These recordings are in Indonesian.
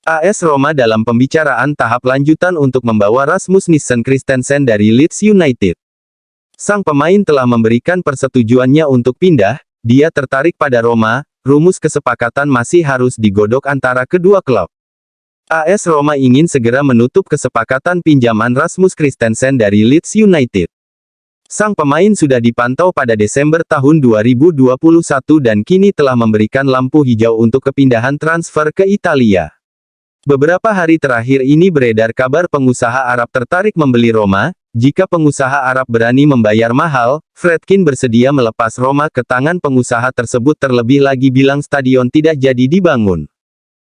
AS Roma dalam pembicaraan tahap lanjutan untuk membawa Rasmus Nissen Christensen dari Leeds United. Sang pemain telah memberikan persetujuannya untuk pindah, dia tertarik pada Roma, rumus kesepakatan masih harus digodok antara kedua klub. AS Roma ingin segera menutup kesepakatan pinjaman Rasmus Christensen dari Leeds United. Sang pemain sudah dipantau pada Desember tahun 2021 dan kini telah memberikan lampu hijau untuk kepindahan transfer ke Italia. Beberapa hari terakhir ini beredar kabar pengusaha Arab tertarik membeli Roma. Jika pengusaha Arab berani membayar mahal, Friedkin bersedia melepas Roma ke tangan pengusaha tersebut, terlebih lagi bilang stadion tidak jadi dibangun.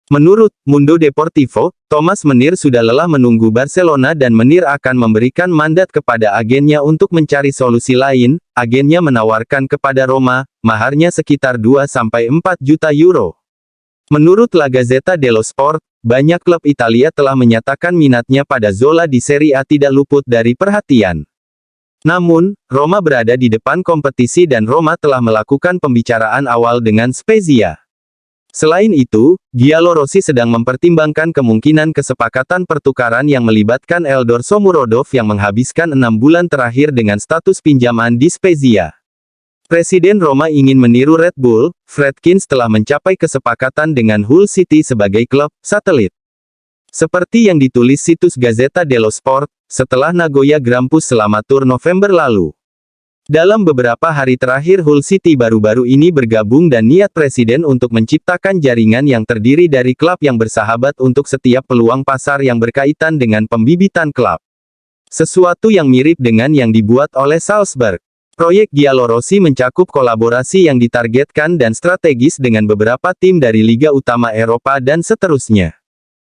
Menurut Mundo Deportivo, Thomas Meunier sudah lelah menunggu Barcelona dan Meunier akan memberikan mandat kepada agennya untuk mencari solusi lain. Agennya menawarkan kepada Roma, maharnya sekitar 2-4 juta euro. Menurut La Gazzetta dello Sport, banyak klub Italia telah menyatakan minatnya pada Zola di Serie A tidak luput dari perhatian. Namun, Roma berada di depan kompetisi dan Roma telah melakukan pembicaraan awal dengan Spezia. Selain itu, Giallorossi sedang mempertimbangkan kemungkinan kesepakatan pertukaran yang melibatkan Eldor Shomurodov yang menghabiskan 6 bulan terakhir dengan status pinjaman di Spezia. Presiden Roma ingin meniru Red Bull, Friedkin telah mencapai kesepakatan dengan Hull City sebagai klub satelit. Seperti yang ditulis situs Gazzetta dello Sport, setelah Nagoya Grampus selama tur November lalu. Dalam beberapa hari terakhir Hull City baru-baru ini bergabung dan niat Presiden untuk menciptakan jaringan yang terdiri dari klub yang bersahabat untuk setiap peluang pasar yang berkaitan dengan pembibitan klub. Sesuatu yang mirip dengan yang dibuat oleh Salzburg. Proyek Giallorossi mencakup kolaborasi yang ditargetkan dan strategis dengan beberapa tim dari Liga Utama Eropa dan seterusnya.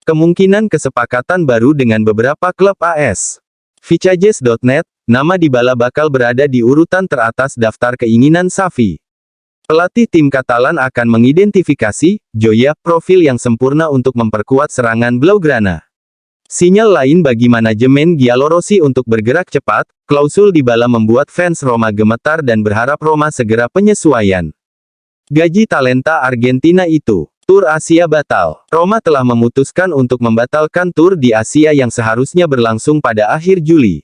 Kemungkinan kesepakatan baru dengan beberapa klub AS. Fichajes.net, nama Dybala bakal berada di urutan teratas daftar keinginan Xavi. Pelatih tim Katalan akan mengidentifikasi, Joya, profil yang sempurna untuk memperkuat serangan Blaugrana. Sinyal lain bagi manajemen Giallorossi untuk bergerak cepat, klausul Dybala membuat fans Roma gemetar dan berharap Roma segera penyesuaian. Gaji talenta Argentina itu. Tur Asia batal. Roma telah memutuskan untuk membatalkan tur di Asia yang seharusnya berlangsung pada akhir Juli.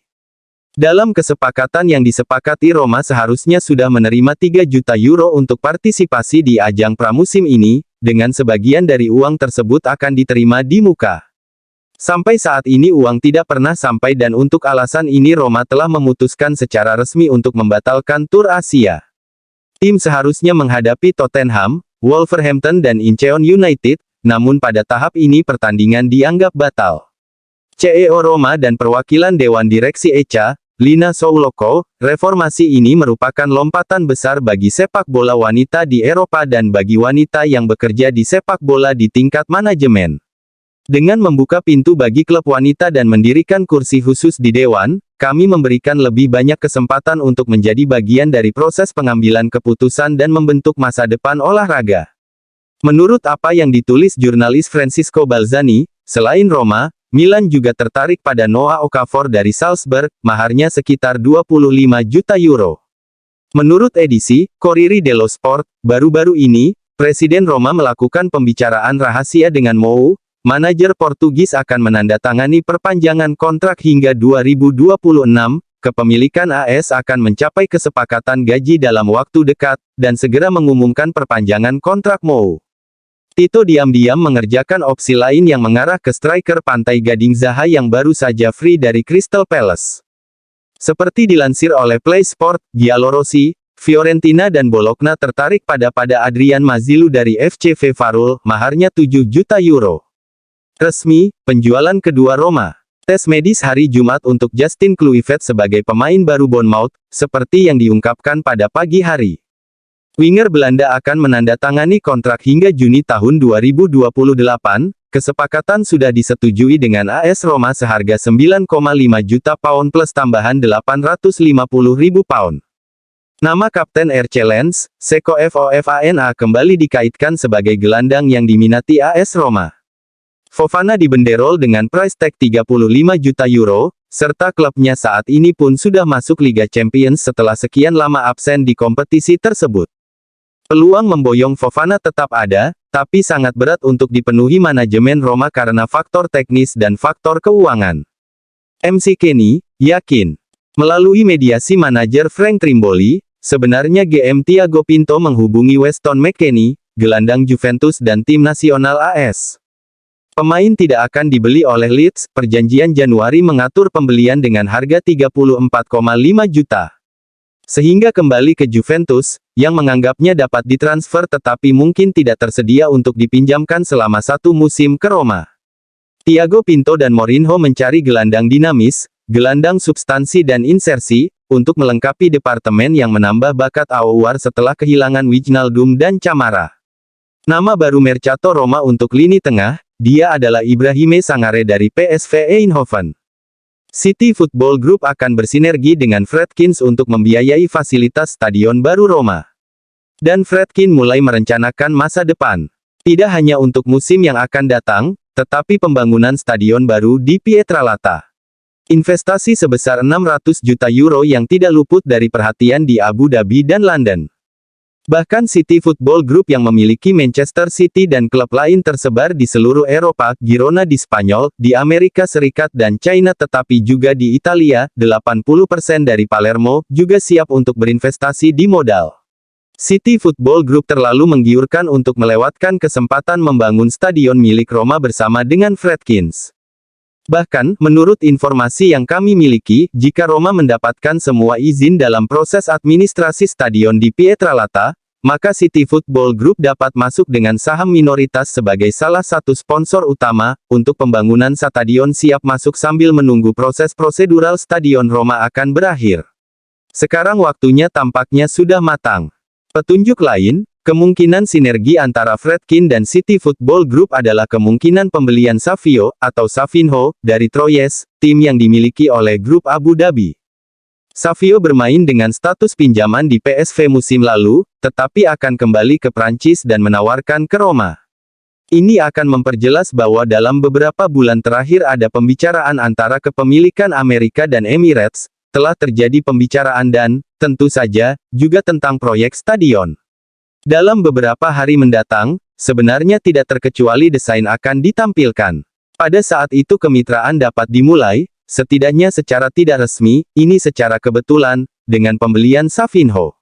Dalam kesepakatan yang disepakati, Roma seharusnya sudah menerima 3 juta euro untuk partisipasi di ajang pramusim ini, dengan sebagian dari uang tersebut akan diterima di muka. Sampai saat ini uang tidak pernah sampai dan untuk alasan ini Roma telah memutuskan secara resmi untuk membatalkan tur Asia. Tim seharusnya menghadapi Tottenham, Wolverhampton dan Incheon United, namun pada tahap ini pertandingan dianggap batal. CEO Roma dan perwakilan Dewan Direksi ECA, Lina Souloko, reformasi ini merupakan lompatan besar bagi sepak bola wanita di Eropa dan bagi wanita yang bekerja di sepak bola di tingkat manajemen. Dengan membuka pintu bagi klub wanita dan mendirikan kursi khusus di Dewan, kami memberikan lebih banyak kesempatan untuk menjadi bagian dari proses pengambilan keputusan dan membentuk masa depan olahraga. Menurut apa yang ditulis jurnalis Francisco Balzani, selain Roma, Milan juga tertarik pada Noah Okafor dari Salzburg, maharnya sekitar 25 juta euro. Menurut edisi Corriere dello Sport, baru-baru ini, Presiden Roma melakukan pembicaraan rahasia dengan Mou. Manajer Portugis akan menandatangani perpanjangan kontrak hingga 2026, kepemilikan AS akan mencapai kesepakatan gaji dalam waktu dekat, dan segera mengumumkan perpanjangan kontrak Mou. Tito diam-diam mengerjakan opsi lain yang mengarah ke striker Pantai Gading Zaha yang baru saja free dari Crystal Palace. Seperti dilansir oleh Play Sport, Giallorossi, Fiorentina dan Bologna tertarik pada Adrian Mazzillo dari FC Farul, maharnya 7 juta euro. Resmi, penjualan kedua Roma. Tes medis hari Jumat untuk Justin Kluivert sebagai pemain baru Bournemouth, seperti yang diungkapkan pada pagi hari. Winger Belanda akan menandatangani kontrak hingga Juni tahun 2028, kesepakatan sudah disetujui dengan AS Roma seharga 9,5 juta pound plus tambahan 850.000 pound. Nama Kapten RC Lens, Seko Fofana kembali dikaitkan sebagai gelandang yang diminati AS Roma. Fofana dibanderol dengan price tag 35 juta euro, serta klubnya saat ini pun sudah masuk Liga Champions setelah sekian lama absen di kompetisi tersebut. Peluang memboyong Fofana tetap ada, tapi sangat berat untuk dipenuhi manajemen Roma karena faktor teknis dan faktor keuangan. MC Kenny yakin, melalui mediasi manajer Frank Trimboli, sebenarnya GM Thiago Pinto menghubungi Weston McKennie, gelandang Juventus dan tim nasional AS. Pemain tidak akan dibeli oleh Leeds. Perjanjian Januari mengatur pembelian dengan harga 34,5 juta. Sehingga kembali ke Juventus, yang menganggapnya dapat ditransfer tetapi mungkin tidak tersedia untuk dipinjamkan selama satu musim ke Roma. Thiago Pinto dan Mourinho mencari gelandang dinamis, gelandang substansi dan insersi, untuk melengkapi departemen yang menambah bakat Aouar setelah kehilangan Wijnaldum dan Camara. Nama baru Mercato Roma untuk lini tengah, dia adalah Ibrahime Sangare dari PSV Eindhoven. City Football Group akan bersinergi dengan Friedkin untuk membiayai fasilitas stadion baru Roma. Dan Friedkin mulai merencanakan masa depan. Tidak hanya untuk musim yang akan datang, tetapi pembangunan stadion baru di Pietralata. Investasi sebesar 600 juta euro yang tidak luput dari perhatian di Abu Dhabi dan London. Bahkan City Football Group yang memiliki Manchester City dan klub lain tersebar di seluruh Eropa, Girona di Spanyol, di Amerika Serikat dan China tetapi juga di Italia, 80% dari Palermo, juga siap untuk berinvestasi di modal. City Football Group terlalu menggiurkan untuk melewatkan kesempatan membangun stadion milik Roma bersama dengan Friedkin. Bahkan, menurut informasi yang kami miliki, jika Roma mendapatkan semua izin dalam proses administrasi stadion di Pietralata, maka City Football Group dapat masuk dengan saham minoritas sebagai salah satu sponsor utama, untuk pembangunan stadion siap masuk sambil menunggu proses prosedural stadion Roma akan berakhir. Sekarang waktunya tampaknya sudah matang. Petunjuk lain, kemungkinan sinergi antara Friedkin dan City Football Group adalah kemungkinan pembelian Savio, atau Savinho, dari Troyes, tim yang dimiliki oleh grup Abu Dhabi. Savio bermain dengan status pinjaman di PSV musim lalu, tetapi akan kembali ke Prancis dan menawarkan ke Roma. Ini akan memperjelas bahwa dalam beberapa bulan terakhir ada pembicaraan antara kepemilikan Amerika dan Emirates, telah terjadi pembicaraan dan, tentu saja, juga tentang proyek stadion. Dalam beberapa hari mendatang, sebenarnya tidak terkecuali desain akan ditampilkan. Pada saat itu kemitraan dapat dimulai, setidaknya secara tidak resmi, ini secara kebetulan, dengan pembelian Savinho.